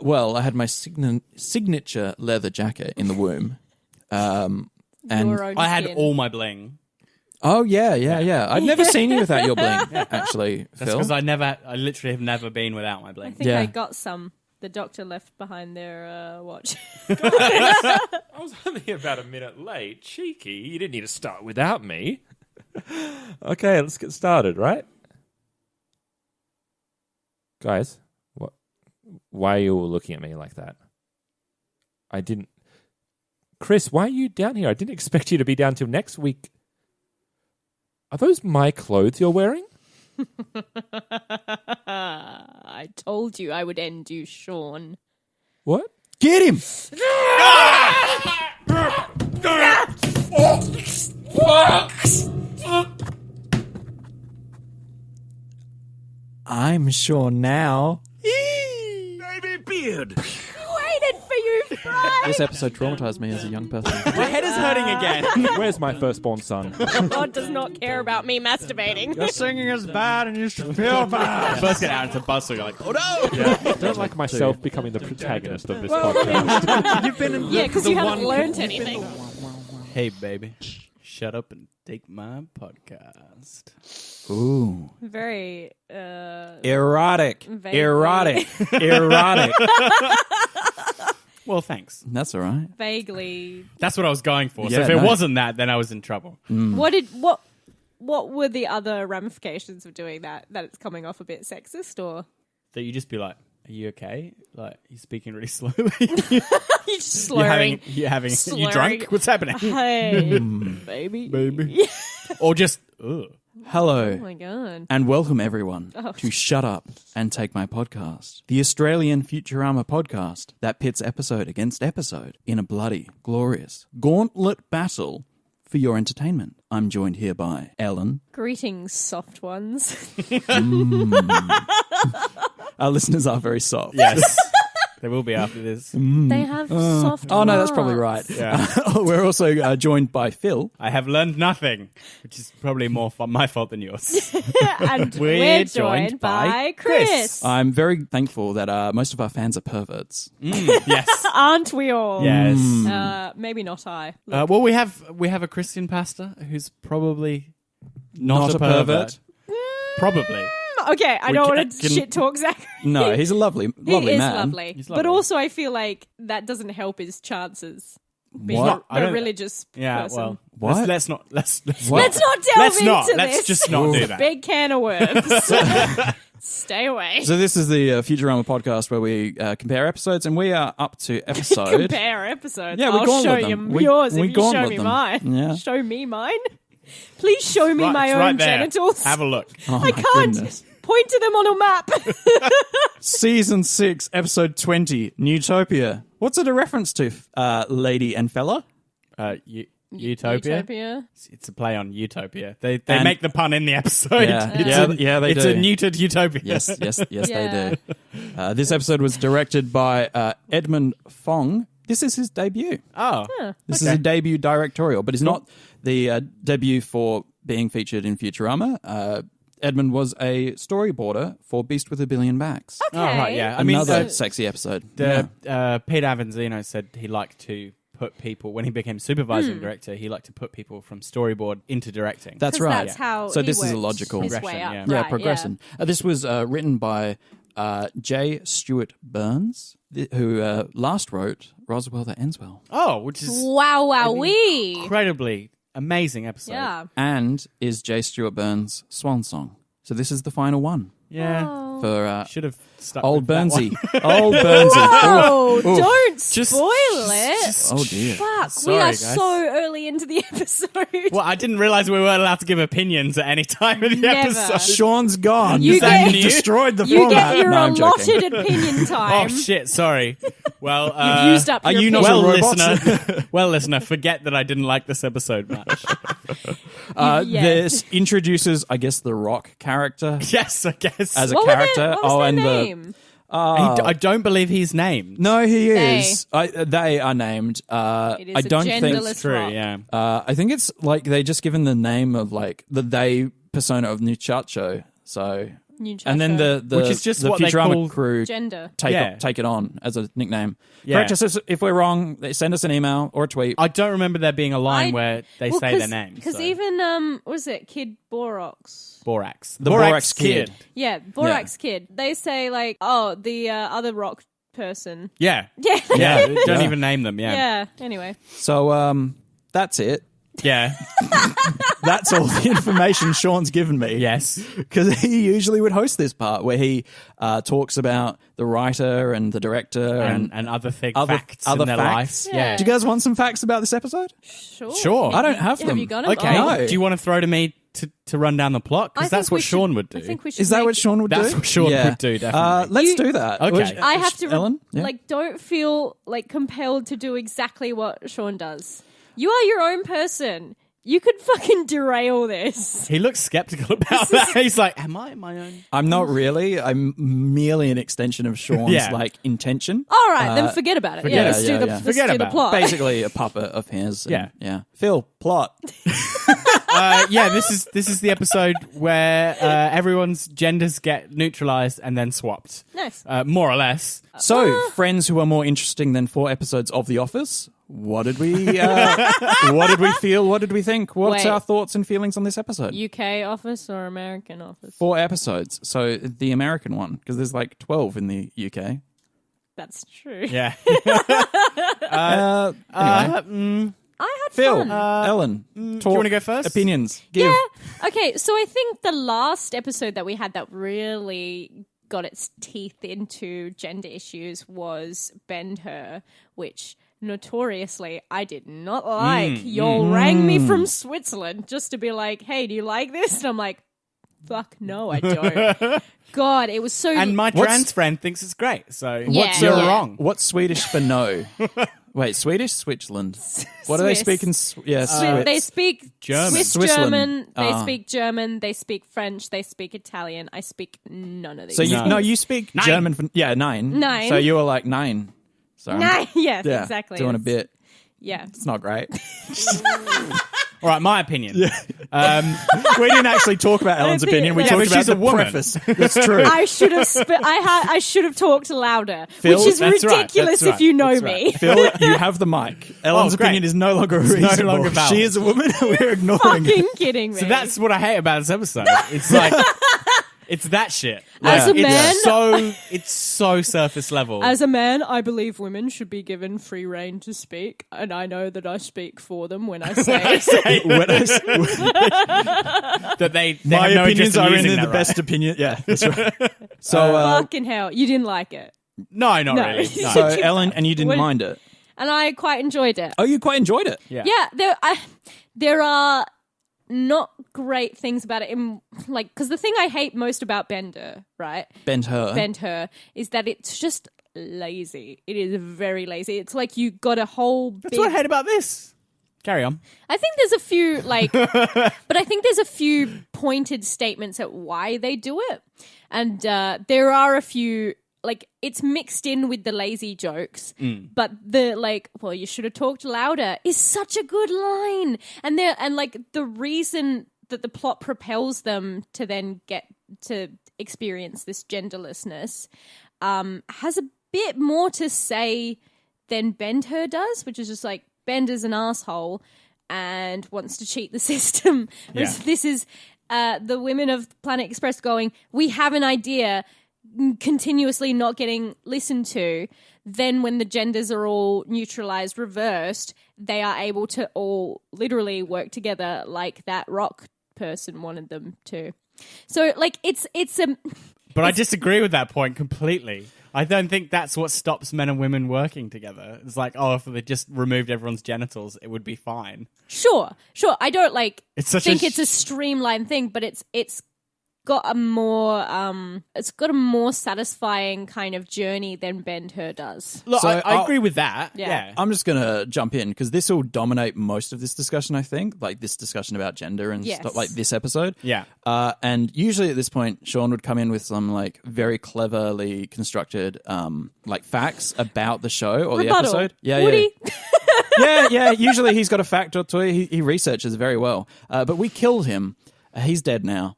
Well, I had my signature leather jacket in the womb. And I had all my bling. Oh, yeah. I've never seen you without your bling, actually, That's Phil. because I literally have never been without my bling. I think Yeah. I got some. The doctor left behind their watch. I was only about a minute late. Cheeky. You didn't need to start without me. Okay, let's get started, right? Guys, what? Why are you all looking at me like that? I didn't... Chris, why are you down here? I didn't expect you to be down till next week. Are those my clothes you're wearing? I told you I would end you, Sean. What? Get him! I'm Sean now. Baby beard! Waited for you, Fry. This episode traumatized me as a young person. My head is hurting again. Where's my firstborn son? God does not care about me masturbating. Your singing is bad and you should feel bad. First get out into bustle, you're like, oh no! I don't like myself becoming the protagonist of this podcast. You've been in Yeah, because you haven't learned anything. Hey, baby. Shut up and take my podcast. Ooh. Very, Erotic. Vaguely. Erotic. Well, thanks. That's all right. vaguely. That's what I was going for. So Yeah, if it no. wasn't that, then I was in trouble. What were the other ramifications of doing that? That it's coming off a bit sexist, or That you just be like, are you okay? Like, you're speaking really slowly. you just slurring? You're having, you Slurring. drunk? What's happening? Hey, baby, Baby. Or just, ugh. Hello. Oh my god. And welcome everyone Oh. to Shut Up and Take My Podcast, the Australian Futurama podcast that pits episode against episode in a bloody, glorious, gauntlet battle for your entertainment. I'm joined here by Ellen. Greetings, soft ones. Our listeners are very soft. Yes. They will be after this. They have soft. Oh, no, that's probably hearts. right. Yeah. We're also joined by Phil. I have learned nothing, which is probably more my fault than yours. And We're we're joined joined by by Chris. Chris. I'm very thankful that most of our fans are perverts. Yes. Aren't we all? Yes. Maybe not I. Well, we have a Christian pastor who's probably not a pervert. Probably. Okay, I don't want to can- shit talk Zach. No, he's a lovely He is man. lovely. He's But lovely. also I feel like that doesn't help his chances. Being What? I a don't- religious Yeah. person. Well, What? Let's not What? Let's not delve Let's into not. this. Let's just not do It's a that. big can of worms. Stay away. So this is the Futurama podcast where we compare episodes, and we are up to episode... Compare episodes. Yeah, we I'll gauntlet show them. you yours We if you show gauntlet me them. mine. Yeah. Show me mine. Please show me Right, my it's own right there. genitals. Have a look. Oh, I my can't goodness. point to them on a map. Season 6, episode 20, Neutopia. What's it a reference to, lady and fella? Utopia. Utopia. It's a play on Utopia. They And- make the pun in the episode. Yeah. It's Yeah, they it's do. a neutered Utopia. Yes, Yeah. they do. This episode was directed by Edmund Fong. This is his debut. Oh. This is a debut directorial, but it's not the debut for being featured in Futurama. Edmund was a storyboarder for Beast with a Billion Backs. Okay. Oh, right, yeah. I Another mean, sexy episode. Peter Avanzino said he liked to put people, when he became supervising director, he liked to put people from storyboard into directing. That's 'Cause right. that's how so he this is a worked logical his way progression, up. yeah. Yeah, Right, progression. This was written by J. Stewart Burns, who last wrote Roswell That Ends Well, Oh, which is Wow, wowee. incredibly amazing episode. Yeah. and is J. Stewart Burns' swan song. So this is the final one Yeah. Oh. for Should have stuck old with that Burnsy. one. Old Burnsy. Oh, Oof. don't Just- spoil it. Oh dear. Fuck, Sorry, we are guys. so early into the episode. Well, I didn't realize we weren't allowed to give opinions at any time in the Never. episode. Sean's gone. You get- He destroyed the You format. get your No, I'm joking. allotted opinion time. Oh shit! Sorry. Well, You've used up are your you not opinion. a well, robot? listener, forget that I didn't like this episode much. Yeah. This introduces, I guess, the Rock character Yes, I guess. as a What were character. What was their and name? I don't believe he's named. no, he They. is. They are named. It is I a don't think. genderless True. rock. Yeah. I think it's like they just given the name of like the they persona of Muchacho. So New chapter. And then the Which is just the what they Futurama call crew gender. take it on as a nickname. Yeah. Correct us if we're wrong. Send us an email or a tweet. I don't remember there being a line where they say their name. Because even what was it Kid Borax? Borax. The Borax Kid. Yeah, Borax Kid. They say like, oh, the other rock person. Yeah. Yeah. Yeah. Don't Yeah. even name them. Yeah. Yeah. Anyway. So that's it. Yeah. That's all the information Sean's given me. Yes. Because he usually would host this part where he talks about the writer and the director And other facts other in their facts. life. Yeah. Do you guys want some facts about this episode? Sure. I don't have them. Have you got 'em? Okay. Oh. No. Do you want to throw to me to run down the plot? I Because think that's we what should- Sean would do. I think we should Is that make- what Sean would do? That's what Sean would do, definitely. Let's You- do that. Okay. I have to Ellen? Yeah. like don't feel like compelled to do exactly what Sean does. You are your own person. You could fucking derail this. He looks skeptical about that. He's like, am I my own? I'm not really. I'm merely an extension of Sean's Yeah. All intention. right, then forget about it. forget Yeah, it. let's do Yeah, the yeah. let's Forget do the about it. plot. Basically a puppet of his. and- Yeah. Phil, plot. This is the episode where everyone's genders get neutralized and then swapped. Nice. More or less. So, friends who are more interesting than 4 episodes of The Office, what did we what did we feel? What did we think? What's Wait. our thoughts and feelings on this episode? UK office or American office? 4 episodes. So the American one, because there's like 12 in the UK. That's true. Yeah. Anyway, I had Phil, fun. Ellen, do you talk, wanna go first? Opinions. Give. Yeah. Okay, so I think the last episode that we had that really got its teeth into gender issues was Bend Her, which notoriously I did not like. Y'all rang me from Switzerland just to be like, hey, do you like this? And I'm like, fuck no, I don't. God, it was so... And my What's- trans friend thinks it's great. So Yeah. you're Yeah. wrong. What's Swedish for no? Wait, Swedish? Switzerland. What do they Swiss. speak in... They speak German. Swiss Switzerland. German, they Ah. speak German, they speak French, they speak Italian. I speak none of these. So you, No. no, you speak Nine. German for... Yeah, 9. 9. So you were like 9. So I'm- Nah, yes, yeah, exactly. doing a It's- bit. Yeah. It's not great. All right, my opinion. We didn't actually talk about Ellen's think- opinion. We yeah, talked but about she's the a woman. preface. That's true. I should have I should have talked louder, Phil, which is that's right, ridiculous that's if you know right, me. Phil, you have the mic. Ellen's great. opinion is no longer no reasonable. longer valid. She is a woman and we're ignoring it. Fucking kidding me. So that's what I hate about this episode. It's like, it's that shit. As a It's man- it's so surface level. As a man, I believe women should be given free rein to speak, and I know that I speak for them when I say it. When I s- that they my have no opinions interest in are in using the that, right? best opinion. Yeah, that's right. So, Fucking hell, you didn't like it, No, not No. really. No. so Ellen, and you didn't When- mind it. and I quite enjoyed it. Oh, you quite enjoyed it. yeah. Yeah, there are not great things about it. Because the thing I hate most about Bender, right? Bend her. Is that it's just lazy. It is very lazy. It's like you got a whole That's big... what I hate about this. Carry on. I think there's a few but I think there's a few pointed statements at why they do it, and there are a few it's mixed in with the lazy jokes, but the well, you should have talked louder is such a good line, and the reason that the plot propels them to then get to experience this genderlessness has a bit more to say than Bend Her does, which is just like Bender's an asshole and wants to cheat the system. Whereas Yeah. this is the women of Planet Express going, we have an idea, continuously not getting listened to. Then when the genders are all neutralized, reversed, they are able to all literally work together like that rock person wanted them to. So it's a... But I disagree with that point completely. I don't think that's what stops men and women working together. It's like, if they just removed everyone's genitals, it would be fine. Sure. I don't It's such think a it's a streamlined thing, but it's got a more satisfying kind of journey than Bend Her does. Look, So I I'll- agree with that. Yeah. Yeah. I'm just going to jump in because this will dominate most of this discussion, I think, like this discussion about gender and Yes. stuff like this episode. Yeah. And usually at this point, Sean would come in with some very cleverly constructed facts about the show or Rebuttal. the episode. Yeah, Woody. yeah. Usually he's got a fact or two. He researches very well. But we killed him. He's dead now.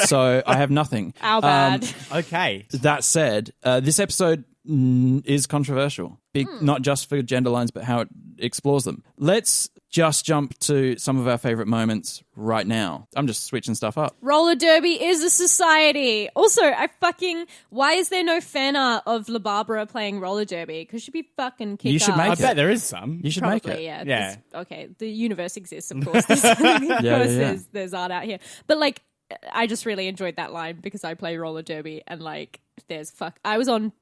So I have nothing. How bad? Okay. That said, this episode is controversial. Not just for gender lines, but how it explores them. Let's just jump to some of our favorite moments right now. I'm just switching stuff up. Roller derby is a society. Also, why is there no fan art of La Barbara playing roller derby? Because she'd be fucking kick You should ass. make I it. bet there is some. You should Probably, make it. yeah. Yeah. Okay, the universe exists, of course. Of course there's art out here. But, like, I just really enjoyed that line because I play roller derby and, like, I was on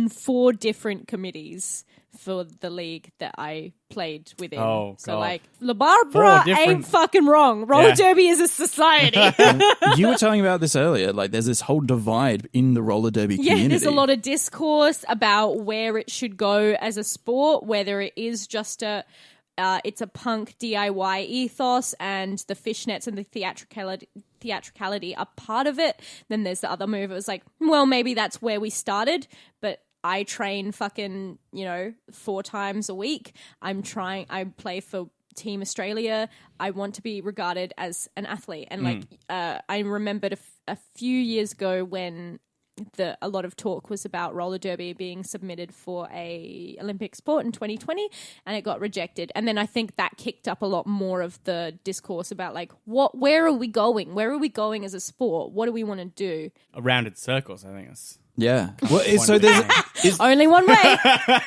4 different committees for the league that I played within. Oh, so God. like La Barbara ain't fucking wrong. Roller derby is a society. You were telling about this earlier. Like, there's this whole divide in the roller derby community. Yeah, there's a lot of discourse about where it should go as a sport, whether it is just it's a punk DIY ethos and the fishnets and the theatricality are part of it. Then there's the other move. It was like, well, maybe that's where we started, but I train fucking, 4 times a week. I play for Team Australia. I want to be regarded as an athlete. And I remembered a few years ago when a lot of talk was about roller derby being submitted for a Olympic sport in 2020 and it got rejected. And then I think that kicked up a lot more of the discourse about like, where are we going? Where are we going as a sport? What do we want to do? Around in circles, I think it's... Yeah. Well, so there's Only one way.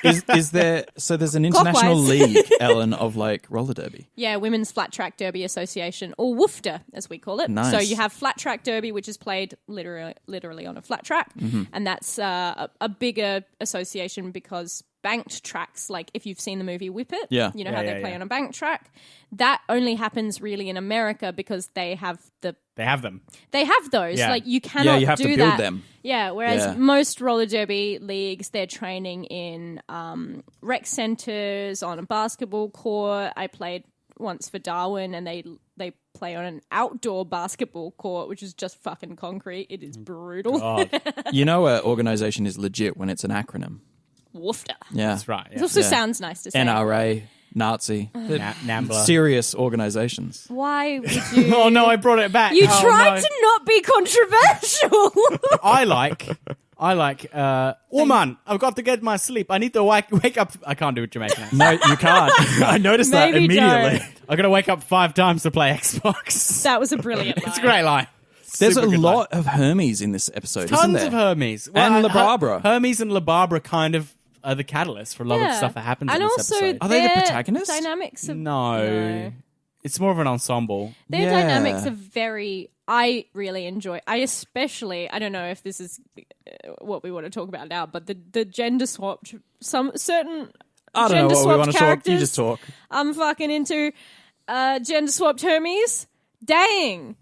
is there? So there's an international Clockwise. league, Ellen, of like roller derby. Yeah, Women's Flat Track Derby Association, or WFDA as we call it. Nice. So you have flat track derby, which is played literally on a flat track, and that's a bigger association because banked tracks, like if you've seen the movie Whip It, Yeah. you know how they play on a banked track. That only happens really in America because they have They have them. They have those. Yeah. Like you cannot you have do to build that. them. Yeah, whereas Yeah. most roller derby leagues, they're training in rec centers, on a basketball court. I played once for Darwin and they play on an outdoor basketball court, which is just fucking concrete. It is brutal. God, You know, an organization is legit when it's an acronym. WFDA. Yeah. that's right. It Yeah. also Yeah. sounds nice to say. NRA, Nazi, They're Nambler. serious organizations. Why would you? Oh no, I brought it back. You Oh, tried no. to not be controversial. I like, woman, I've got to get my sleep. I need to wake up. I can't do a Jamaican accent. No, you can't. I noticed that Maybe immediately. don't. I've got to wake up 5 times to play Xbox. That was a brilliant line. It's a great line. There's Super a good lot of Hermes in this episode, isn't Tons there? of Hermes. And La Barbara. Hermes and La Barbara kind of are the catalyst for a lot of stuff that happens and in this also episode. Are they the their protagonists? Dynamics of No. It's more of an ensemble. Their Yeah. dynamics are very. I really enjoy. I don't know if this is what we want to talk about now, but the gender swapped certain. I don't know gender what we swapped want to talk. You characters. just talk. I'm fucking into gender swapped Hermes. Dang.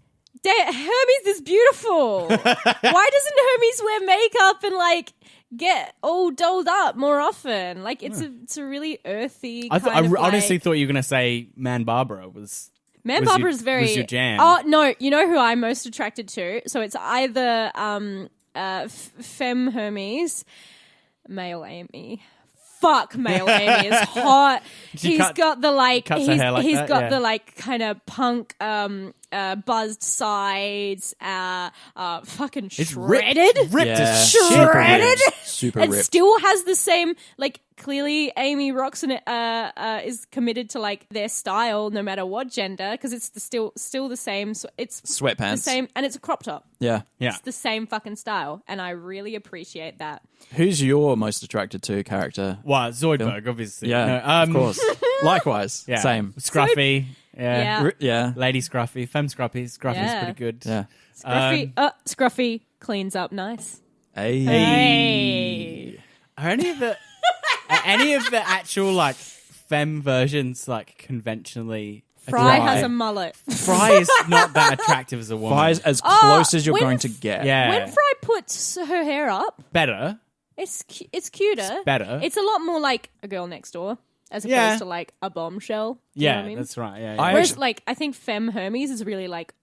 Hermes is beautiful. Why doesn't Hermes wear makeup and like get all dolled up more often? Like it's a really earthy. I kind of, honestly like, thought you were going to say Man Barbara was. Man was Barbara your- is very. was your jam. Oh no! You know who I'm most attracted to? So it's either Femme Hermes, male Amy. Fuck, male Amy is hot. She Got the like. cuts her hair like he's that, got yeah. the like kind of punk buzzed sides. Fucking It's shredded. ripped Yeah. as Shredded. Super It ripped. still has the same, like, clearly Amy Roxon is committed to, like, their style no matter what gender, because it's still the same. So it's Sweatpants. the same, and it's a crop top. Yeah. Yeah. It's the same fucking style, and I really appreciate that. Who's your most attracted to character? Well, Zoidberg, obviously. Yeah, No, of course. Likewise. Yeah. Same. Scruffy. Yeah. Yeah. Lady Scruffy. Femme Scruffy. Scruffy's Yeah. pretty good. Yeah. Scruffy cleans up nice. Hey. Hey. Are any of the actual like femme versions like conventionally? Fry Fry. has a mullet. Fry is not that attractive as a woman. Fry's as close as you're when going to get. Yeah. When Fry puts her hair up, better. it's cuter. better. It's a lot more like a girl next door as opposed Yeah. to like a bombshell. Do you know Yeah, what I mean? that's right. Yeah, I yeah. Whereas, actually- like, I think Femme Hermes is really like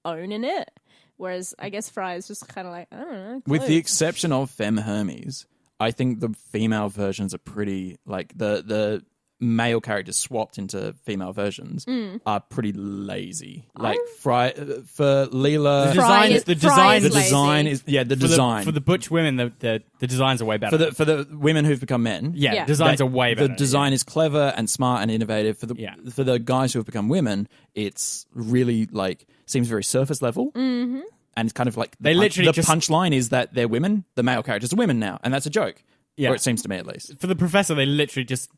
owning it, whereas I guess Fry is just kind of like, I don't know. With the clothes. exception of Femme Hermes, I think the female versions are pretty, like, the male characters swapped into female versions are pretty lazy. Like for Leela, The design is the design for the butch women. The designs are way better. for the women who've become men. Yeah. Designs are way better. The design is clever and smart and innovative. For the guys who have become women, it's really like seems very surface level. Mm-hmm. And it's kind of like the punchline is that they're women. The male characters are women now, and that's a joke. Yeah. Or it seems to me at least. For the professor, they literally just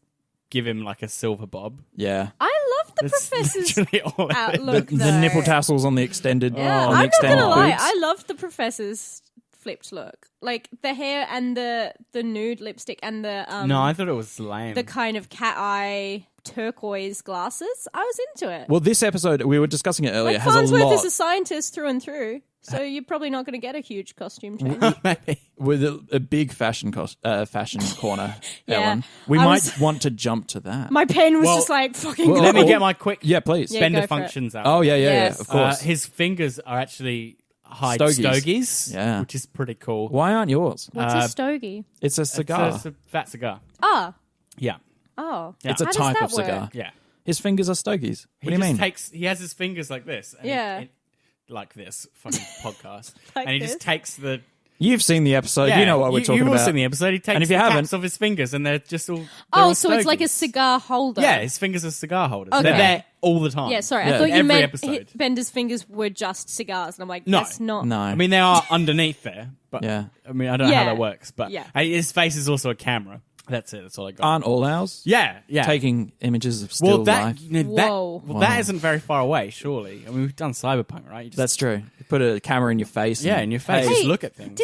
give him like a silver bob. Yeah. I love the That's professor's literally all it is. outlook. The nipple tassels on the extended. Yeah, on the I'm not extended gonna lie. boobs. I love the professor's flipped look, like the hair and the nude lipstick and the No, I thought it was lame. the kind of cat eye turquoise glasses. I was into it. Well, this episode we were discussing it earlier Like has a Farnsworth lot is a scientist through and through, so you're probably not going to get a huge costume change. with a big fashion corner. Yeah. Ellen, we I might was- want to jump to that. My pen was Well, just like fucking. well, Let me Oh. get my quick Yeah, please. Yeah. bender go for it. functions out. Oh yeah, Yes. of course. His fingers are actually high Stogies. stogies, Yeah. which is pretty cool. Why aren't yours? What's a stogie? It's a cigar. It's a fat cigar. Ah, Yeah, oh, Yeah. It's a How does type that of cigar. work? yeah. His fingers are stogies. What do you mean? He has his fingers like this. And Yeah. like this fucking podcast. Like and he this? just takes the... You've seen the episode. Yeah, You know what we're talking you've all about. seen the episode. He takes And if you the haven't- caps off his fingers and they're just all... they're Oh, all so it's like a stogies. cigar holder. Yeah, his fingers are cigar holders. Okay. They're there all the time. Yeah, sorry. Yeah. I thought you Every meant episode. Bender's fingers were just cigars, and I'm like, No. that's not. No. I mean, they are underneath there, but Yeah. I mean, I don't know how Yeah. that works, but Yeah. his face is also a camera. That's it. That's all I got. Aren't all ours? Yeah, yeah. Taking images of still well, that, life. you know, that, Whoa. well, that isn't very far away, surely. I mean, we've done Cyberpunk, right? You just, That's true. You put a camera in your face. yeah, and, in your face. Hey, Just look at things.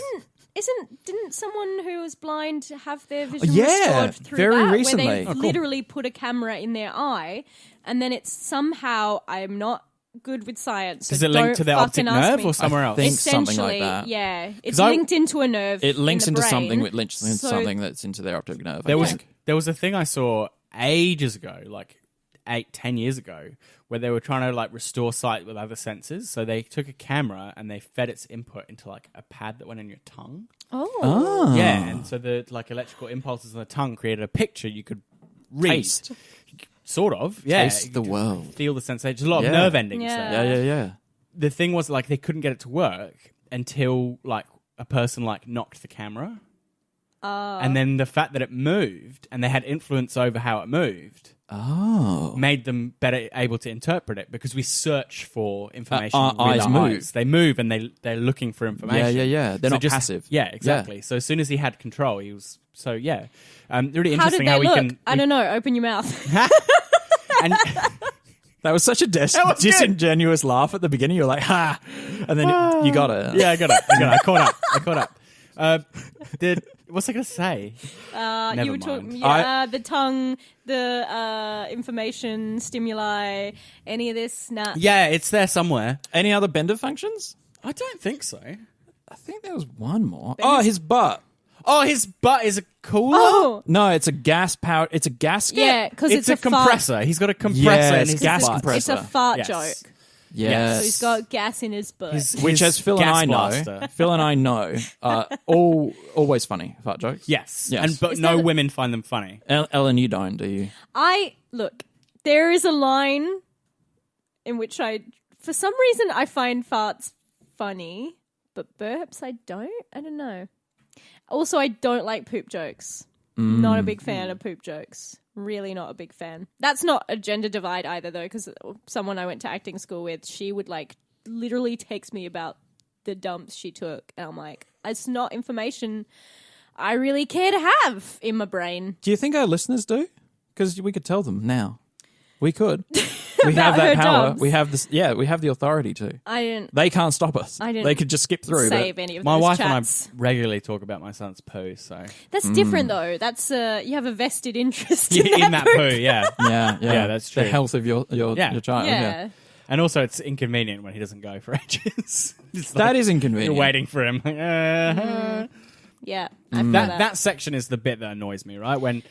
Didn't someone who was blind have their vision Yeah, restored through very that? recently. Where they Oh, cool. literally put a camera in their eye, and then it's somehow I'm not good with science. So Does it link don't to their fucking optic ask nerve me. or somewhere else? think something like Essentially, that. yeah, it's 'Cause I- linked into a nerve. It links in the into something. brain. It links into So- something that's into their optic nerve. There I was think. there was a thing I saw ages ago, like 8-10 years ago, where they were trying to like restore sight with other senses. So they took a camera and they fed its input into like a pad that went in your tongue. Oh, Yeah, and so the like electrical impulses in the tongue created a picture you could read. Taste. Sort of, yeah. Taste You the could world. Feel the sensation. There's a lot Yeah. of nerve endings Yeah. there. Yeah. The thing was like they couldn't get it to work until like a person like knocked the camera. And then the fact that it moved and they had influence over how it moved Oh. made them better able to interpret it because we search for information. Our with eyes our move. eyes. They move and they're looking for information. Yeah. They're So not just- passive. Yeah, exactly. So as soon as he had control, he was really how interesting did they how we look? can. I don't know. Open your mouth. And That was such a was good. disingenuous laugh at the beginning. You're like, ha, and then you got it. yeah, I got it. I caught up. What's I gonna say? Never you were talking, mind. the tongue, the information, stimuli, any of this. Nah. Yeah, it's there somewhere. Any other Bender functions? I don't think so. I think there was one more. Oh, his butt. Oh, his butt is a cooler. Oh, No, it's a gas powered. It's a gasket. yeah, because it's a fart. compressor. He's got a compressor Yes, in his gas butt. compressor. It's a fart Yes. joke. Yes. So he's got gas in his butt. Which, His as Phil and gas I know, blaster. Phil and I know, always funny fart jokes. Yes. Yes. But Is no that- women find them funny. Ellen, you don't, do you? Look, there is a line in which for some reason, I find farts funny, but burps I don't. I don't know. Also, I don't like poop jokes. Not a big fan of poop jokes. Really not a big fan. That's not a gender divide either, though, because someone I went to acting school with, she would like literally text me about the dumps she took, and I'm like, it's not information I really care to have in my brain. Do you think our listeners do? Because we could tell them now. We could. We About have that her power. dumps. We have this. Yeah, we have the authority to. I didn't They can't stop us. I didn't They could just skip through. save But any of My those wife chats. and I regularly talk about my son's poo, so That's different, though. That's you have a vested interest in, in that poop. poo, yeah. yeah, Yeah, that's true. The health of your Yeah. child. Yeah. And also, it's inconvenient when he doesn't go for ages. It's That like is inconvenient. you're waiting for him. Like, Yeah, I feel That section is the bit that annoys me, right? When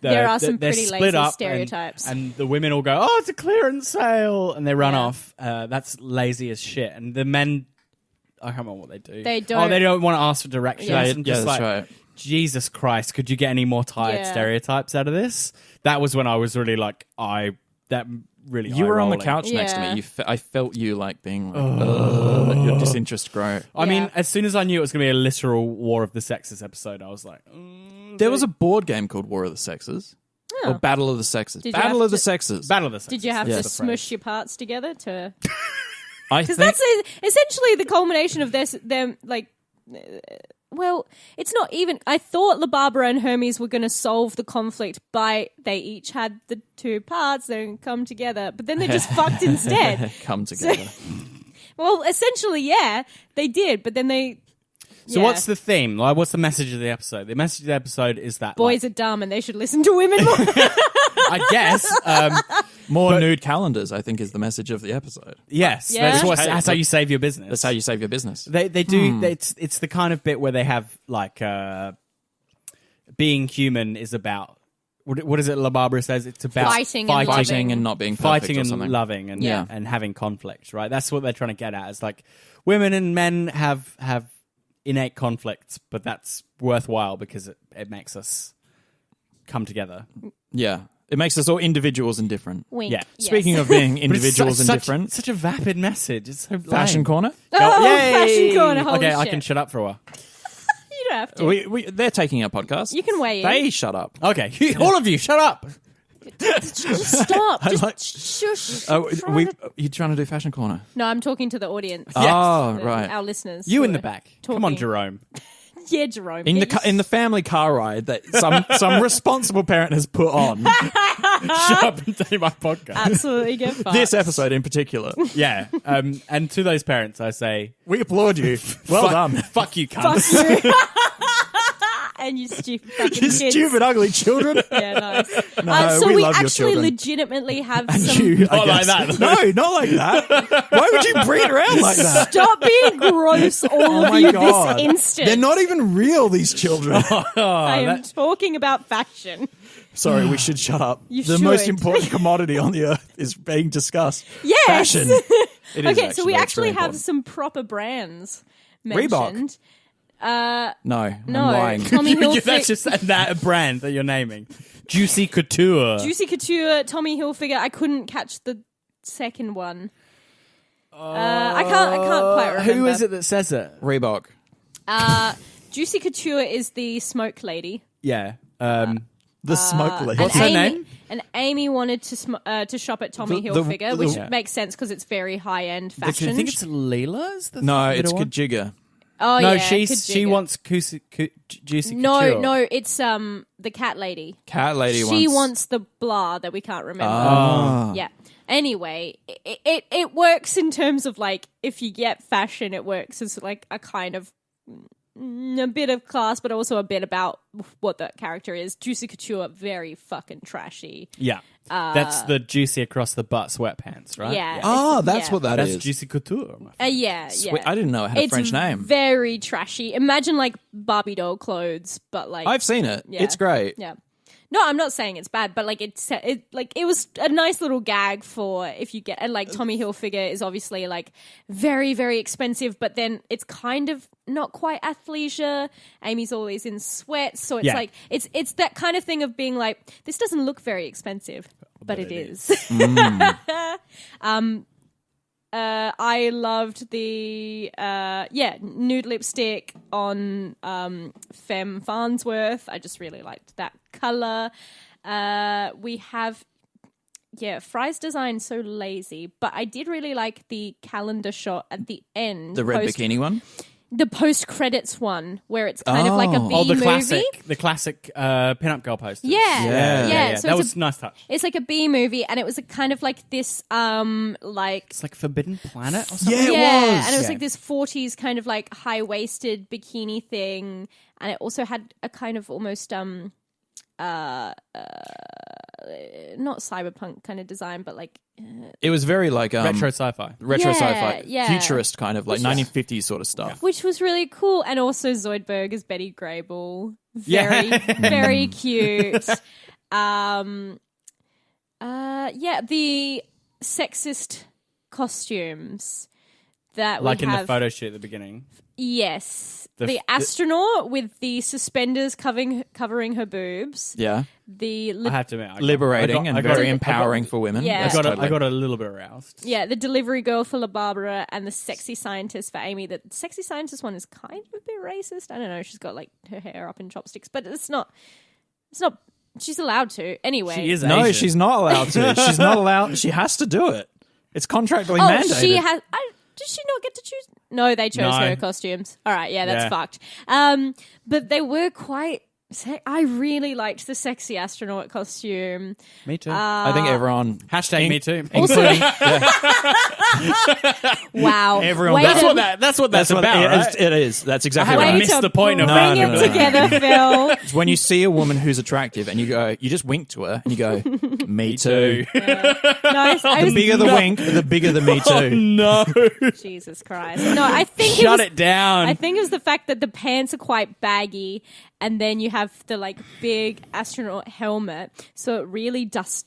There are some they're pretty split lazy up stereotypes. and the women all go, "Oh, it's a clearance sale," and they run off. That's lazy as shit. And the men, I can't remember what they do. They Oh, don't- they don't want to ask for directions. Yeah. and Yeah, just that's like, right. Jesus Christ, could you get any more tired Yeah. stereotypes out of this? That was when I was really like, You were on the couch next to Yeah. me. I felt you like being like, your disinterest grow. I mean, Yeah. as soon as I knew it was going to be a literal War of the Sexes episode, I was like, There was a board game called War of the Sexes. Oh. Or Battle of the Sexes. Did you Battle have of the to- Sexes. Battle of the Sexes. Did you have Yes. to smush your parts together to? I Because think that's essentially the culmination of them like. Well, it's not even. I thought La Barbara and Hermes were going to solve the conflict by they each had the two parts that come together, but then they just fucked instead. come together. Well, essentially, yeah, they did, but then they. So yeah. what's the theme? Like, what's the message of the episode? The message of the episode is that Boys are dumb and they should listen to women more. I guess. More nude calendars, I think, is the message of the episode. Yes, Yeah. that's how you save your business. That's how you save your business. They do. It's the kind of bit where they have like being human is about what is it? La Barbara says it's about Fighting and loving. Fighting and not being perfect fighting or and something. loving and Yeah. and having conflict. Right. That's what they're trying to get at. It's like women and men have innate conflicts, but that's worthwhile because it makes us come together. Yeah. It makes us all individuals and different. Wink. Yeah. Yes. Speaking of being But it's individuals and such, different, such a vapid message. It's so Fashion lame. Corner. Oh, Yay! Fashion Corner. Holy Okay, shit. I can shut up for a while. You don't have to. They're taking our podcast. You can weigh in. They shut up. Okay, all of you, shut up. Just stop. Just like- shush. You trying to do Fashion Corner? No, I'm talking to the audience. Oh, right. Our listeners. You who in the are back. Come on, talking. Jerome. Yeah, Jerome. In Yeah, the the family car ride that some responsible parent has put on Shut up and take my podcast. absolutely get fucked. this episode in particular. Yeah. And to those parents, I say, We applaud you. Well done. fuck you, cunt. Fuck you. And you stupid fucking You kids. stupid, ugly children. Yeah, nice. No, So we we love your actually children. legitimately have some. You, I Not like guess. that. No, not like that. Why would you bring it around like that? Stop being gross, all Oh of my you, God. this instant. They're not even real, these children. I am talking about fashion. Sorry, we should shut up. You the most should. important commodity on the earth is being discussed. Yes. Fashion. It is Okay, so we it's actually very have important. some proper brands Reebok. mentioned. No, No, I'm lying. Tommy Hilfiger. That's just that brand that you're naming. Juicy Couture. Juicy Couture, Tommy Hilfiger. I couldn't catch the second one. I can't quite remember. Who is it that says it? Reebok. Juicy Couture is the smoke lady. Yeah. The smoke lady. What's her name? And Amy wanted to shop at Tommy The- Hilfiger, which Yeah. makes sense because it's very high end I fashion. think it's Leela's. The No, middle it's one? Kajiga. oh No, yeah, she Kajiga. wants Juicy Couture. No, it's the cat lady. Cat lady She wants... wants the blah that we can't remember. Ah. Yeah. Anyway, it works in terms of like if you get fashion, it works as like a kind of a bit of class, but also a bit about what the character is. Juicy Couture, very fucking trashy. Yeah. That's the juicy across the butt sweatpants, right? Yeah. Oh, It's- that's yeah. what that That's is. Juicy Couture. Yeah. Sweet. I didn't know it had a It's French name. very trashy. Imagine like Barbie doll clothes, but like I've seen it. Yeah. It's great. yeah. No, I'm not saying it's bad, but like it was a nice little gag for if you get, and like Tommy Hilfiger is obviously like very, very expensive, but then it's kind of not quite athleisure. Amy's always in sweats, so it's Yeah. like it's that kind of thing of being like, this doesn't look very expensive, but it is. I loved the nude lipstick on Femme Farnsworth. I just really liked that color. We have Fry's design so lazy, but I did really like the calendar shot at the end. The red bikini one? The post credits one where it's kind of like a Oh. B Oh, the movie. classic pinup girl posters. Yeah. So that it's was a nice touch. it's like a B movie, and it was a kind of like this like It's like Forbidden Planet or something. Yeah, it was. and it was Yeah. like this 40s kind of like high-waisted bikini thing, and it also had a kind of almost not cyberpunk kind of design, but like It was very like Retro sci-fi. retro Yeah, sci-fi, yeah. futurist kind of like 1950s sort of stuff. which was really cool, and also Zoidberg as Betty Grable, Yeah. very very cute. The sexist costumes that Like we in have. the photo shoot at the beginning. Yes. The astronaut with the suspenders covering her boobs. Yeah. The I have to admit, Liberating and very empowering I for women. Yeah. Yes, I got a little bit aroused. Yeah, the delivery girl for La Barbara and the sexy scientist for Amy. The sexy scientist one is kind of a bit racist. I don't know. She's got like her hair up in chopsticks, but it's not. She's allowed to anyway. She is No, Asian. she's not allowed to. She's not allowed. She has to do it. It's contractually mandated. She has. Did she not get to choose? No, they chose No. her costumes. All right, yeah, that's Yeah. fucked. But they were quite. I really liked the sexy astronaut costume. Me too. I think everyone, Hashtag me too. including Wow, Everyone- Way That's to- what that's what about, right? it is. That's exactly I way right. missed to the point of bring No, it no, no. together, Phil. It's when you see a woman who's attractive and you just wink to her and you go, me too. Nice. I The was, bigger the wink, the bigger the me too. No. Jesus Christ. No, I think Shut it was, it down. I think it was the fact that the pants are quite baggy, and then you have the like big astronaut helmet, so it really just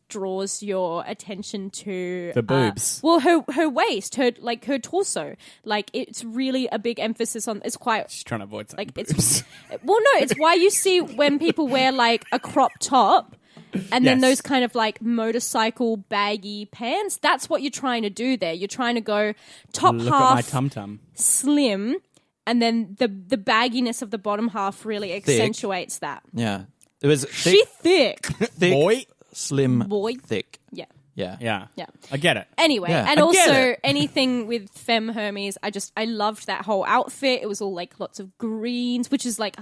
draws your attention to The boobs. well, her waist, her torso. Like it's really a big emphasis on. It's quite She's trying to avoid like boobs. it's. Well, no, it's why you see when people wear like a crop top. And then Yes. those kind of like motorcycle baggy pants. That's what you're trying to do there. You're trying to go top Look half at my tum tum. slim, and then the bagginess of the bottom half really accentuates that. Yeah. It was She thick. thick, Boy. slim, Boy. thick. Yeah. Yeah. Yeah. Yeah. I get it. Anyway, Yeah, and I get also it. anything with Femme Hermes, I loved that whole outfit. It was all like lots of greens, which is like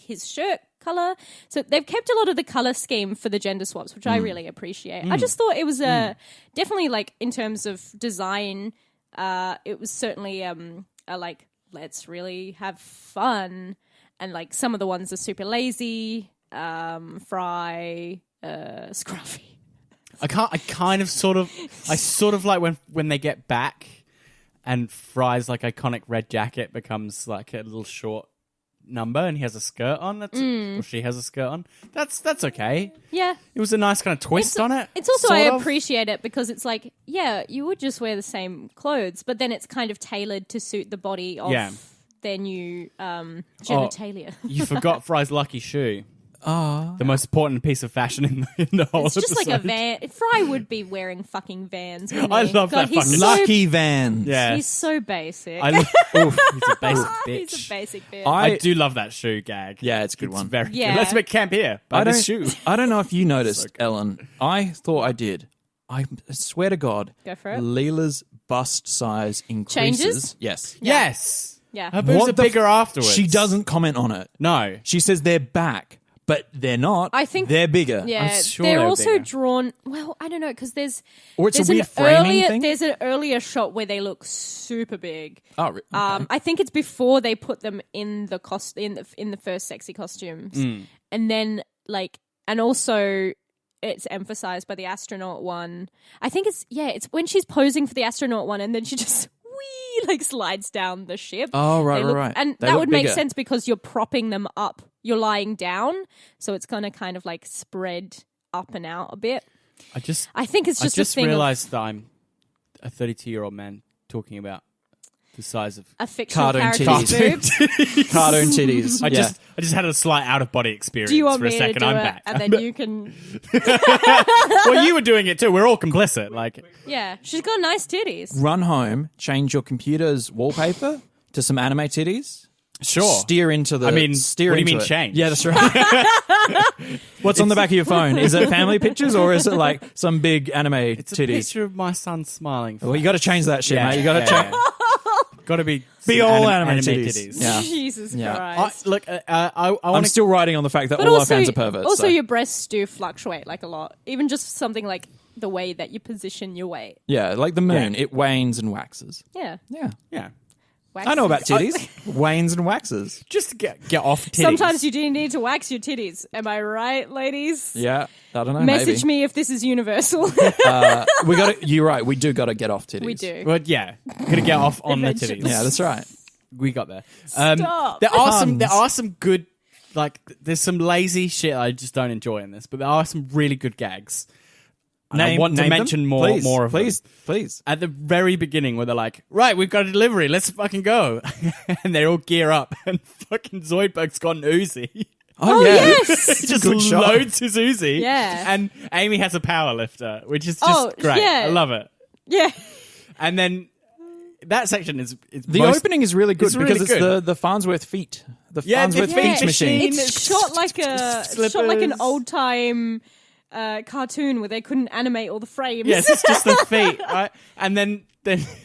his shirt color. So they've kept a lot of the color scheme for the gender swaps, which I really appreciate. I just thought it was definitely like in terms of design, it was certainly a like let's really have fun, and like some of the ones are super lazy, Fry, Scruffy. I sort of like when they get back and Fry's like iconic red jacket becomes like a little short number and he has a skirt on. Or she has a skirt on. That's okay. Yeah. It was a nice kind of twist on it. It's also, sort I of. appreciate it because it's like, yeah, you would just wear the same clothes, but then it's kind of tailored to suit the body of their new genitalia. You forgot Fry's lucky shoe. Oh. The most important piece of fashion in the whole It's just like a episode. van. Fry would be wearing fucking Vans. wouldn't I he? love God, that he's fucking- so, Lucky Vans. Yeah. He's so basic. He's a basic bitch. He's a basic bitch. I do love that shoe gag. Yeah, it's a good It's one. very Yeah. good. Let's make camp here. Buy this shoe. I don't know if you noticed, Ellen. I thought I did. I swear to God. Go for it. Leela's bust size increases. Changes? Yes. Yes. Yeah. Her boobs What are the bigger afterwards. She doesn't comment on it. No. She says they're back, but they're not. I think they're bigger. Yeah, I'm sure they're they're also bigger. drawn. Well, I don't know because there's Or it's a there's weird an framing earlier thing? there's an earlier shot where they look super big. Oh, okay. I think it's before they put them in the in the first sexy costumes, and then like and also it's emphasized by the astronaut one. I think it's when she's posing for the astronaut one, and then she just like slides down the ship. Oh, right, They right, look- right. And They that look would make bigger. sense because you're propping them up. You're lying down, so it's gonna kind of like spread up and out a bit. I just I think it's just a thing realized that I'm a 32-year-old man talking about the size of of a fictional Cartoon character's titties. boobs. Cartoon titties. I yeah. just had a slight out of body experience Do you want for a me second. to do I'm it, back. and then you can? Well, you were doing it too. We're all complicit. Like, Yeah, she's got nice titties. Run home, change your computer's wallpaper to some anime titties. sure. Steer into the. I mean, steer what do you into mean it. change? Yeah, that's right. What's on the back of your phone? Is it family pictures or is it like some big anime It's a titties? picture of my son smiling. Well, you got to change that shit, mate. You got to change. Got to be Big some old anime titties. titties. Yeah. Jesus Yeah. Christ. Look, I I'm want to. still riding on the fact that But all our also, fans are perverts. also so. your breasts do fluctuate like a lot. Even just something like the way that you position your weight. Yeah, like the moon, Yeah. it wanes and waxes. Yeah. Yeah. Yeah, Waxes. I know about titties. Wanes and waxes. just to get off titties. Sometimes you do need to wax your titties. Am I right, ladies? Yeah, I don't know. Message maybe. me if this is universal. We got to. You're right. We do got to get off titties. We do. But yeah, gonna get off on the Eventually. titties. Yeah, that's right. We got there. Stop. There are Puns. some good, like there's some lazy shit I just don't enjoy in this, but there are some really good gags. And I want to name mention them? more of them. Please. At the very beginning where they're like, right, we've got a delivery, let's fucking go. And they all gear up and fucking Zoidberg's got an Uzi. Oh, yes! He just good shot. loads his Uzi. Yeah. And Amy has a power lifter, which is just great. yeah. I love it. Yeah. And then that section is The opening is really good It's really because it's good. the Farnsworth feet. The Yeah, Farnsworth the feet feet machine. machine. It's shot like an Slippers. old time cartoon where they couldn't animate all the frames. Yes, it's just the feet, right? And then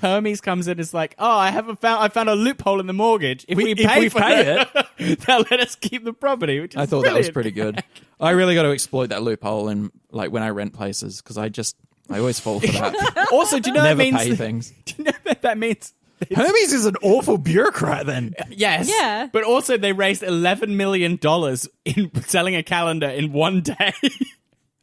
Hermes comes in and is like, "Oh, I found a loophole in the mortgage. If we pay it, they'll let us keep the property." Which is I thought that was brilliant. pretty good. I really got to exploit that loophole in like when I rent places because I always fall for that. Also, do you know Never that means? pay things. Do you know what that means? Hermes is an awful bureaucrat then. Yes. Yeah. But also, they raised $11 million in selling a calendar in one day.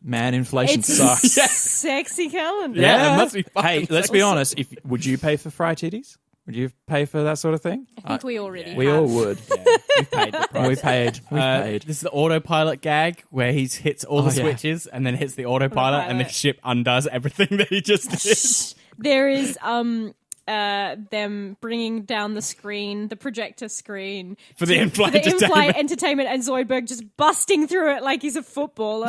Man, inflation It's sucks. a sexy calendar. Yeah, it must be fucking Hey, let's be honest. Would you pay for fried titties? Would you pay for that sort of thing? I think we already We have. all would. Yeah, we paid the price. We paid. We paid. This is the autopilot gag where he hits all the Oh, yeah. switches and then hits the autopilot and the Autopilot. ship undoes everything that he just did. There is them bringing down the screen, the projector screen For the in-flight for the in-flight entertainment. entertainment, and Zoidberg just busting through it like he's a footballer.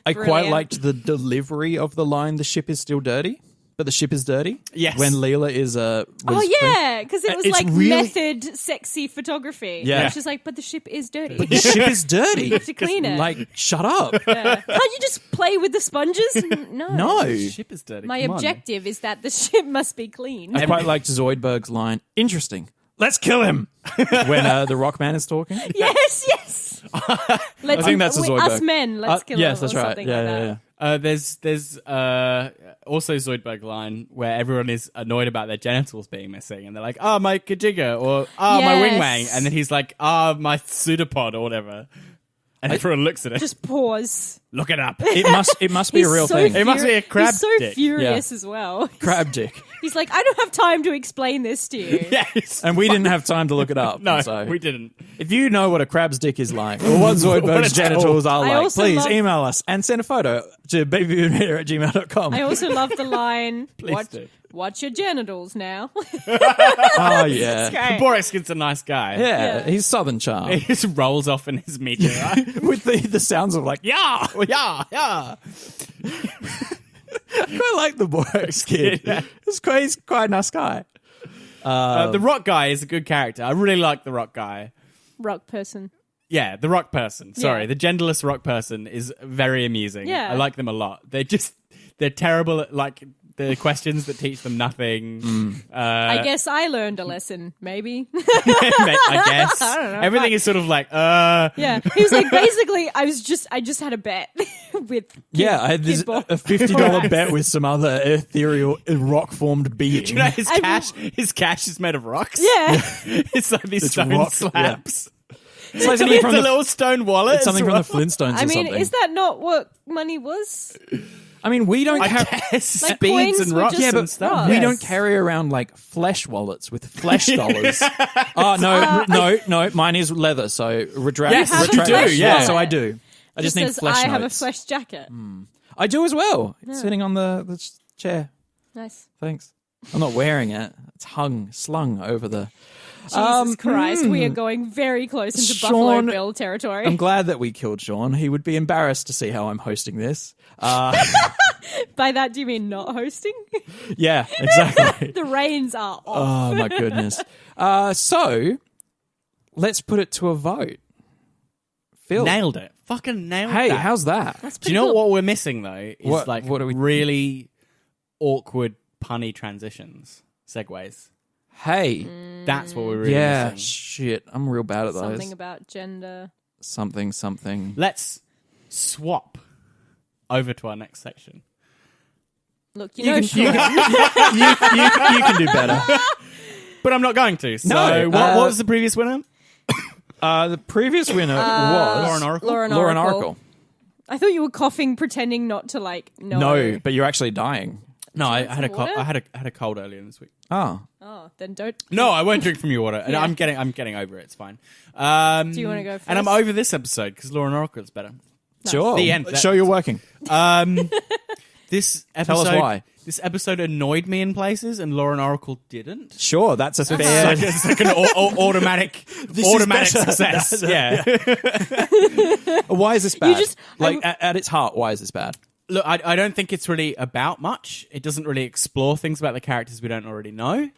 I quite Brilliant. liked the delivery of the line, "The ship is still dirty." But the ship is dirty. Yes. When Leela is Oh yeah, because it was It's like really- method sexy photography. Yeah. She's like, but the ship is dirty. the ship is dirty. You have to clean it. Like, shut up. Yeah. Can't you just play with the sponges? No. No. The ship is dirty. My Come on. objective is that the ship must be clean. I quite liked Zoidberg's line. Interesting. Let's kill him. When the Rock Man is talking. Yes, yes. Let's, I think that's a Zoidberg. Us men, let's kill Yes, him that's or right. something Yeah, like yeah, that. yeah. There's also Zoidberg line where everyone is annoyed about their genitals being missing, and they're like, "Oh, my kajigga," or "Oh, my wing Yes. wang," and then he's like, "Oh, my pseudopod," or whatever, and everyone looks at it. Just pause. Look it up. It must be a He's real so thing. It must be a crab He's so dick. furious as well. Crab dick. He's like, I don't have time to explain this to you. Yes. And we didn't have time to look it up. No, so. we didn't. If you know what a crab's dick is like, or what Zoidberg's it's genitals are I like, also please love- email us and send a photo to babymedia@gmail.com. I also love the line, Please do. watch your genitals now. Oh, yeah. Great. Boris Kid's a nice guy. Yeah, Yeah. he's Southern charm. He just rolls off in his meteorite. With the sounds of like, yeah. yeah. I quite like the Borax kid. Yeah. He's quite a nice guy. The rock guy is a good character. I really like the rock guy. Rock person. Yeah, the rock person. Sorry, Yeah. the genderless rock person is very amusing. Yeah. I like them a lot. They're terrible at like the questions that teach them nothing. I guess I learned a lesson, maybe. I guess. I don't know. Everything is sort of like, Yeah. He was like, basically, I just had a bet with Yeah, I had this Kid Borax. a $50 bet with some other ethereal rock-formed being. you know, his I- cash is made of rocks. Yeah. It's like these It's stone rock, slabs. It's like It's something a from the, little stone wallet. it's something as from the well. Flintstones I or mean, something. is that not what money was? I mean, we don't I have... guess Like, speeds coins and were rocks just- Yeah, and but stuff. we Yes. don't carry around like flesh wallets with flesh dollars. Oh no, mine is leather. So retract. Yes, you retract- do, yeah. So I do. I just need says, flesh I notes. have a flesh jacket. I do as well. It's sitting on the chair. Nice. Thanks. I'm not wearing it. It's slung over the. Jesus Christ, we are going very close into Sean- Buffalo Bill territory. I'm glad that we killed Sean. He would be embarrassed to see how I'm hosting this. By that, do you mean not hosting? Yeah, exactly. The reins are off. Oh my goodness. So let's put it to a vote. Phil, Nailed it. Fucking nailed hey, that. how's that? That's Do pretty you know cool. what we're missing though? Is What- like what are we- really awkward punny transitions, segues. Hey, That's what we're really yeah, missing. shit. I'm real bad at those. Something about gender. Something. Let's swap over to our next section. Look, you know, Sean, you can do better. But I'm not going to. So No, what was the previous winner? The previous winner was Lauren Oracle. Lauren Oracle. Oracle. I thought you were coughing, pretending not to like. No, but you're actually dying. No, I want had a some water? I had a cold earlier this week. Oh, Oh, then don't. No, I won't drink from your water. And Yeah. I'm getting over it. It's fine. Do you wanna go And I'm first? over this episode because Lauren Oracle is better. Sure. The end. Show you're working. This Tell episode, us why. This episode annoyed me in places, and Law and Oracle didn't. Sure, that's a fair. It's like an automatic success. Yeah. Why is this bad? just- At its heart, why is this bad? Look, I don't think it's really about much. It doesn't really explore things about the characters we don't already know.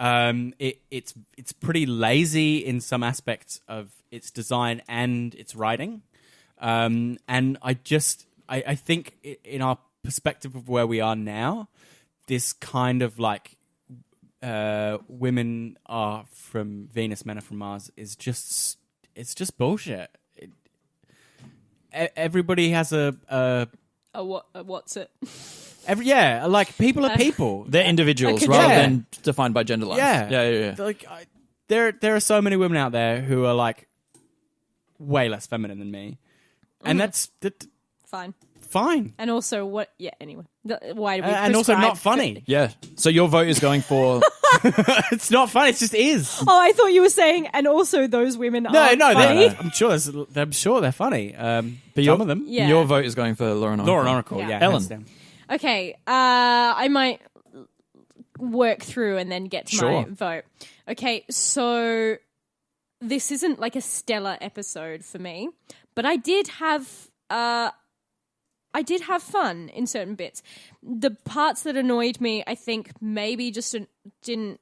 It's pretty lazy in some aspects of its design and its writing. And I think in our perspective of where we are now, this kind of like women are from Venus, men are from Mars is just bullshit. Everybody has what's it? like people are people. They're individuals could- rather Yeah. than defined by gender lines. Yeah. Like there are so many women out there who are like way less feminine than me, and that's Fine. fine. And also, what? Yeah. Anyway, why do we? And also prescribe not funny. Yeah. So your vote is going for. It's not funny. It just is. Oh, I thought you were saying, and also those women No, are funny. I'm sure they're funny. But Some of them. Yeah. Your vote is going for Law and Oracle. Law and Oracle. Yeah. Yeah. Ellen. hands down. Okay, I might work through and then get to Sure. my vote. Okay, so this isn't like a stellar episode for me, but I did have fun in certain bits. The parts that annoyed me, I think, maybe just didn't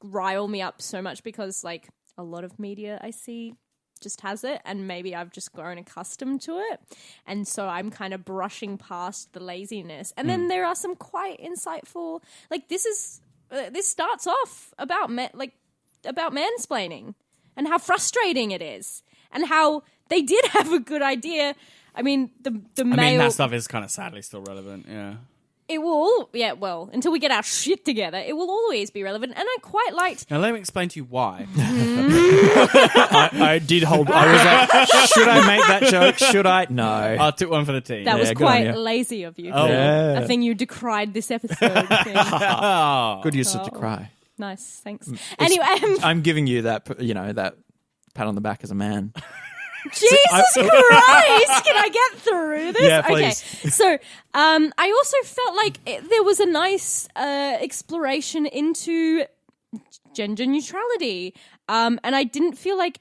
rile me up so much because, like, a lot of media I see just has it, and maybe I've just grown accustomed to it, and so I'm kind of brushing past the laziness. And then there are some quite insightful, like this starts off about mansplaining and how frustrating it is, and how they did have a good idea. I mean, the male. I mean, that stuff is kind of sadly still relevant. Yeah. It will, until we get our shit together, it will always be relevant. And I quite liked. Now let me explain to you why. I did hold. I was like, should I make that joke? Should I? No. I took one for the team. That was good on quite you. lazy of you. Oh. Yeah. I think you decried this episode. thing. Good use of decry. Nice, thanks. Anyway, I'm giving you that. That pat on the back as a man. Jesus Christ! Can I get through this? Yeah, please. Okay. So, I also felt like there was a nice exploration into gender neutrality, and I didn't feel like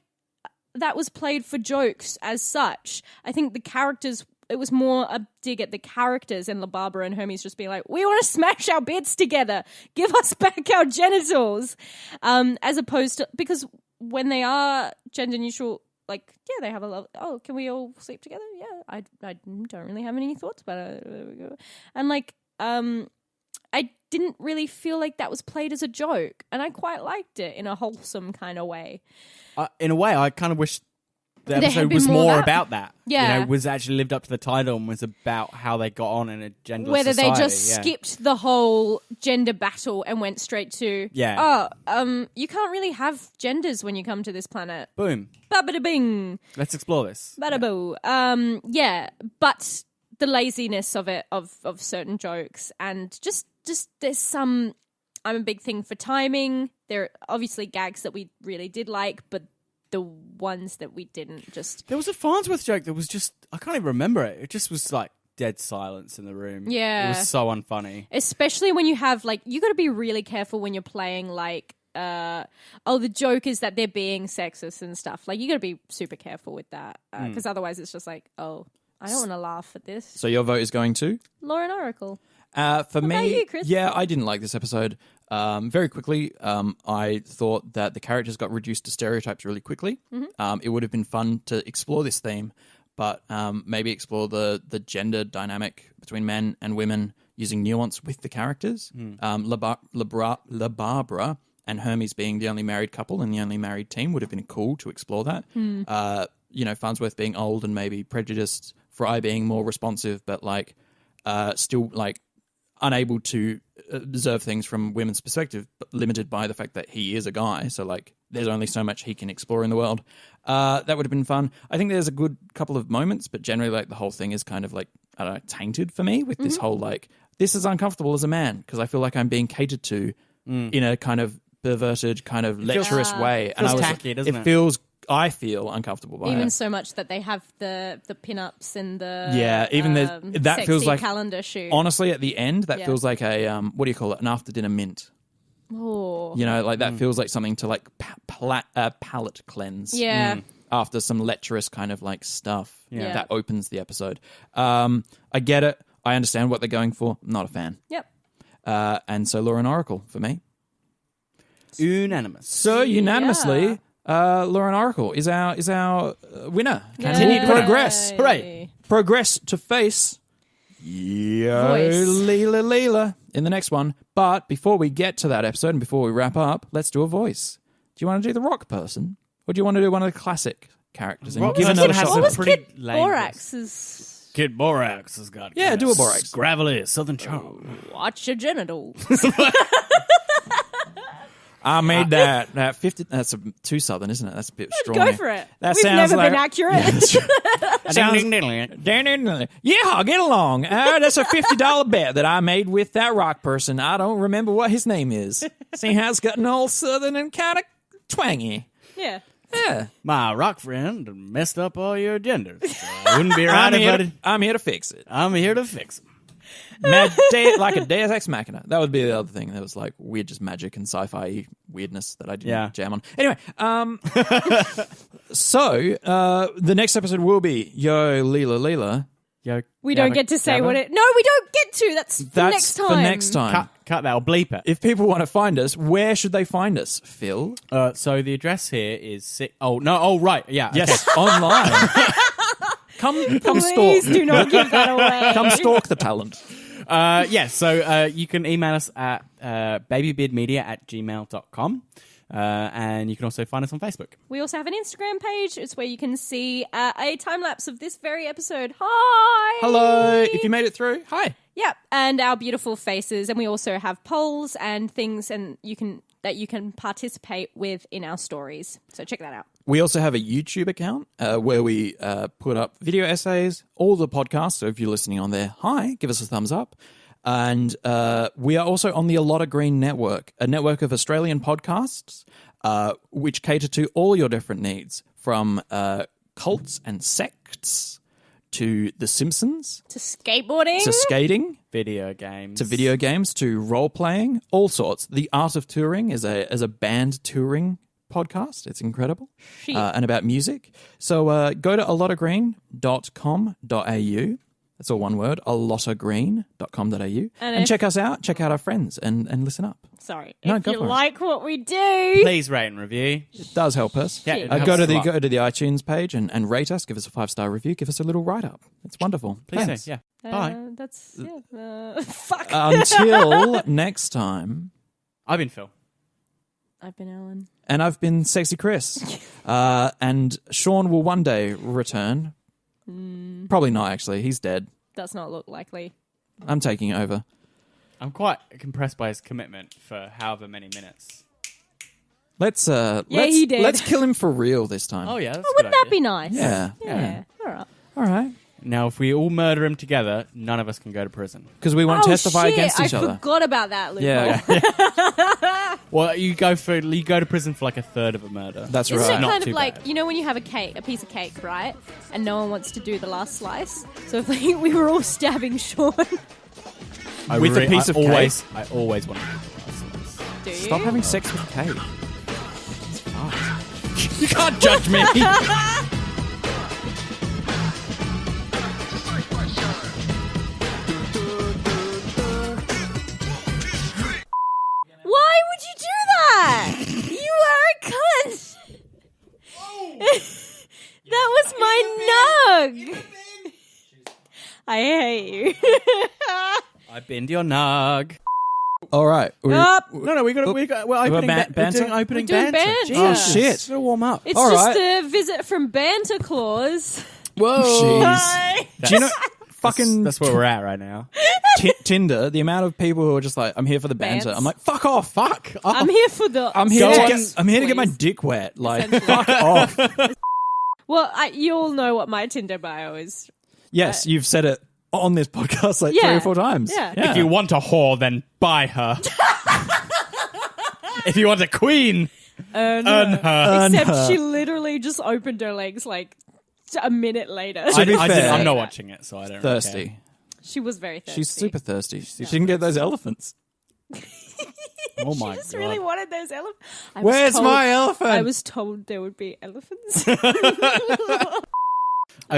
that was played for jokes as such. I think the characters. It was more a dig at the characters and La Barbara and Hermes just being like, we want to smash our bits together. Give us back our genitals. As opposed to, because when they are gender neutral, like, yeah, they have a love. Oh, can we all sleep together? Yeah, I don't really have any thoughts about it. And like, I didn't really feel like that was played as a joke, and I quite liked it in a wholesome kind of way. In a way, I kind of wish the There had episode been was more more of that. about that. Yeah. Was actually lived up to the title and was about how they got on in a genderless Whether society. they just yeah. skipped the whole gender battle and went straight to, Yeah. you can't really have genders when you come to this planet. Boom. Ba-ba-da-bing. Let's explore this. Bada-boo. But the laziness of it, of certain jokes, and just there's some. I'm a big thing for timing. There are obviously gags that we really did like, but the ones that we didn't just. There was a Farnsworth joke that was just, I can't even remember it. It just was like dead silence in the room. Yeah. It was so unfunny. Especially when you have, like, you got to be really careful when you're playing, like, the joke is that they're being sexist and stuff. Like, you got to be super careful with that, because otherwise it's just like, oh, I don't want to laugh at this. So your vote is going to? Law and Oracle. For me, about you, Chris? yeah, I didn't like this episode. Very quickly, I thought that the characters got reduced to stereotypes really quickly. It would have been fun to explore this theme, but maybe explore the gender dynamic between men and women using nuance with the characters. La Barbara and Hermes being the only married couple and the only married team would have been cool to explore that. Farnsworth being old and maybe prejudiced, Fry being more responsive, but like still like unable to observe things from women's perspective, but limited by the fact that he is a guy. So like there's only so much he can explore in the world. That would have been fun. I think there's a good couple of moments, but generally like the whole thing is kind of like, I don't know, tainted for me with this whole like, this is uncomfortable as a man because I feel like I'm being catered to in a kind of perverted, kind of lecherous way. Feels tacky, doesn't it? It feels I feel uncomfortable by Even it. so much that they have the pin-ups and the that feels sexy like calendar shoot. honestly at the end that Yeah. feels like a what do you call it? An after dinner mint. Oh. You know, like that feels like something to like palate cleanse. Yeah. After some lecherous kind of like stuff Yeah. that opens the episode. I get it. I understand what they're going for. Not a fan. Yep. And so Laura and Oracle for me. Unanimous. So unanimously, Laura and Oracle is our winner. Continued Yay. progress. Hooray. Progress to face Yo Voice. Leela in the next one. But before we get to that episode and before we wrap up, let's do a voice. Do you want to do the rock person? Or do you want to do one of the classic characters? And Rock give person another has shot? some What was pretty Kid lame Borax's? Kid Borax has got Yeah, do a Borax. gravelly southern charm. Watch your genitals. I made that 50. That's too southern, isn't it? That's a bit strong. Go for it. That We've sounds never like been accurate. Yeah, get along. That's a $50 bet that I made with that rock person. I don't remember what his name is. See how it's gotten all southern and kind of twangy. Yeah. Yeah. My rock friend messed up all your genders. So it wouldn't be right if I did. I'm here to fix it. I'm here to fix them. Like a Deus Ex Machina. That would be the other thing. That was like weird, just magic and sci-fi weirdness that I didn't jam on. Anyway, so the next episode will be Yo Leela. Yo, We don't get to say what it... No, we don't get to. That's next time. for next time. Cut that or bleep it. If people want to find us, where should they find us, Phil? So the address here is... right. Yeah. Yes, online. Come Please stalk. do not give that away. Come stalk the talent. So you can email us at babybeardmedia@gmail.com. And you can also find us on Facebook. We also have an Instagram page. It's where you can see a time-lapse of this very episode. Hi! Hello. If you made it through, hi. Yep, and our beautiful faces. And we also have polls and things and you can participate with in our stories. So check that out. We also have a YouTube account where we put up video essays, all the podcasts. So if you're listening on there, hi, give us a thumbs up. And we are also on the A Lot of Green Network, a network of Australian podcasts which cater to all your different needs, from cults and sects to The Simpsons, To skateboarding. to skating, Video games. to video games, to role-playing, all sorts. The Art of Touring is a band touring podcast. It's incredible. Shit. And about music. So go to alotofgreen.com.au. That's all one word, alotofgreen.com.au. And check us out. Check out our friends and listen up. Sorry. No, if go you for it. like what we do. Please rate and review. It does help us. Yeah, it go helps to a the lot. iTunes page and rate us. Give us a 5-star review. Give us a little write-up. It's wonderful. Please Thanks. do. Yeah. Bye. That's fuck. Until next time. I've been Phil. I've been Ellen. And I've been Sexy Chris. And Sean will one day return. Probably not, actually. He's dead. Does not look likely. I'm taking over. I'm quite impressed by his commitment for however many minutes. Let's he did. let's kill him for real this time. Oh, yeah. That's Oh, wouldn't that be nice? Yeah. Yeah. All right. All right. Now, if we all murder him together, none of us can go to prison. Because we won't testify shit. against each I other. forgot about that, loophole. Yeah. Well, you go to prison for like a third of a murder. That's Isn't right. it Not kind too of like, bad. you know when you have a piece of cake, right? And no one wants to do the last slice? So if we were all stabbing Sean, With a piece of cake? I always want to do this. do you? Stop having sex with cake. You can't judge me. Why would you do that? You are a cunt. That was my nug. I hate you. I bend your nug. All right. Up. No, we're opening banter? doing opening We're doing banter. banter. Oh, Jesus. shit. So warm up. It's All just right. a visit from Banter Claus. Whoa. Jeez. Hi. Do you know fucking That's where we're at right now. Tinder, the amount of people who are just like, I'm here for the banter. Bants. I'm like, fuck off. Fuck off. I'm here for the. I'm here sex, to get my please. dick wet. Like, Essentially. fuck off. Well, you all know what my Tinder bio is. Yes, you've said it on this podcast like 3 Yeah. or 4 times. Yeah. If you want a whore, then buy her. If you want a queen, earn her. Except she literally just opened her legs like a minute later. I'm not watching it, so I don't Thirsty. really care. She was very thirsty. She's super thirsty. She can get those elephants. Oh my She just god! really wanted those elephants. Where's my elephant? I was told there would be elephants.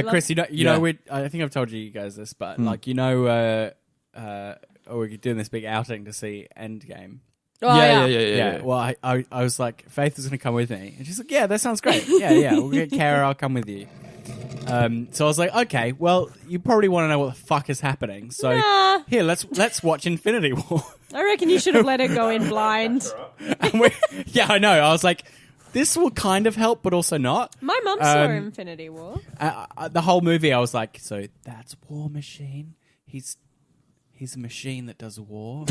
Chris, you know, Yeah. I think I've told you guys this, but like, we're doing this big outing to see Endgame. Oh, Yeah. Well, I was like, Faith is going to come with me, and she's like, yeah, that sounds great. Yeah. We'll get Kara. I'll come with you. So I was like, okay, well, you probably want to know what the fuck is happening. So Nah. here, let's watch Infinity War. I reckon you should have let her go in blind. Yeah, I know. I was like, this will kind of help, but also not. My mum saw Infinity War. The whole movie, I was like, so that's War Machine. He's a machine that does war.